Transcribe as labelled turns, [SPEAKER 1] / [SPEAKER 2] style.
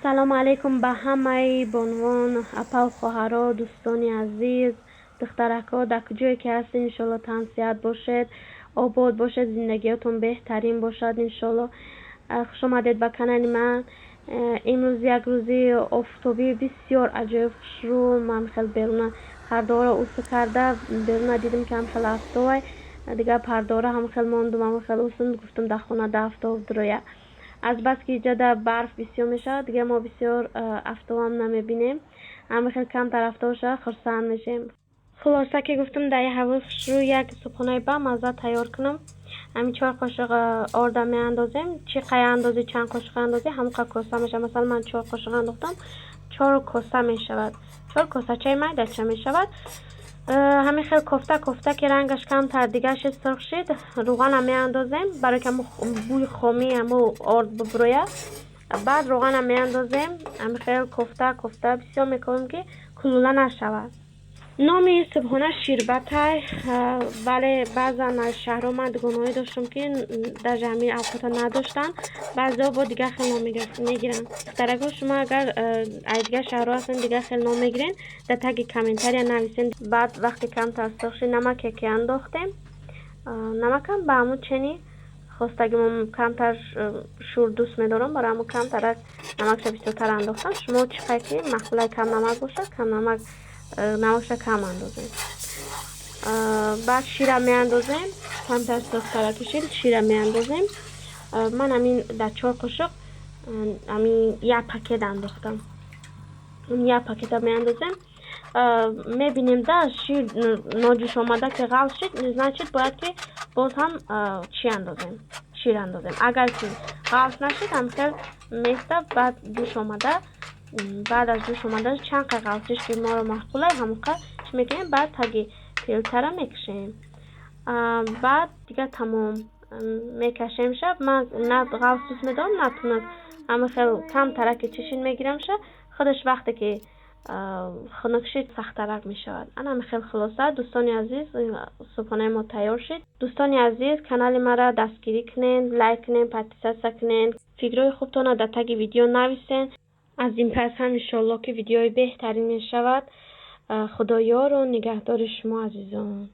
[SPEAKER 1] سلام علیکم به همه بانوان اپا و خواهرها دوستانی عزیز دخترکا در کجایی که هستین انشالله تنسیت باشید آباد باشید زندگیتون بهترین باشد انشالله. خوش آمدید به کانال من. امروز یک روزی آفتابی بسیار عجیب رو من خیلی بیرون خرداره اوسو کرده بیرون دیدم که هم خیلی افتوه دیگه پرداره هم خیلی ماندم هم خیلی اوسن گفتم در خونه در افتاب درویه از بس که اینجا در برف بسیار میشه دیگه ما بسیار افتاب هم نمیبینیم همه خیلی کم تر افتاب شد خرسند میشیم. خلاصه که گفتم در یه هوا رو یک صبحانه با مزه تیار کنم. همین 4 قاشق آرد می اندازیم چی قای اندازی چند قاشق اندازی همون کاسه میشه. مثلا من 4 قاشق انداختم 4 کاسه میشود 4 کاسه چای میده چه میشود. همین خیلی کوفته که رنگش کم تر دیگه شد سرخ شد روغن هم می اندازیم برای که بوی خامی همو آرد ببرویه. بعد روغن هم می اندازیم همین خیلی کوفته بسیار میکنیم که کلوله نشود. نامی صبحانه شیربته ولی بعضا شهر من دگانهایی داشتم که در جمعی اوقات نداشتن بعضی ها با دیگه خیلی نام میگیرن. دخترکا شما اگر دیگه شهر هستن دیگه خیلی نام میگیرین در تگ کامنتر یا نویسین. بعد وقتی کم ترساخ شد نمک که انداختیم نمکم به همون چنی خواستگی من کمتر شور دوست میدارم برای همون کمتر نمکش بیشتر انداختم. شما چقدر که مخلوق کم نمک باشه کم نمک نمکش کم اندازیم. بعد شیر می اندازیم کمتر سرخ کشید شیر می اندازیم. من همین در 4 قاشق همین یک پاکت انداختم یک پاکت می اندازیم. میبینیم در شیر ناجوش آمده که غلط شد نشد باید که باز هم چی اندازیم شیر اندازیم. اگر که غلط نشد هم خیلی میسته بعد جوش آمده بعد از جوش آمده چند که غلطش که ما رو محقوله همونقدر چی میکنیم بعد تاگی فیلتر میکشیم. بعد دیگه تمام میکشیم شد من نه غلط دوست میدارم نه تونک همه خیلی کم ترک چشین میگیرم شد خودش وقتی که خنک شد سخت ترک میشود. انا خیلی خلاصه دوستانی عزیز صبحانه ما تیار شد. دوستانی عزیز کانال ما را دستگیری کنین لایک کنین پاتیسا کنین فکرای خوبتون در تگ ویدیو نویسین. از این پس هم انشالله که ویدیوی بهترین می شود. خدایا رو نگهدار شما عزیزان.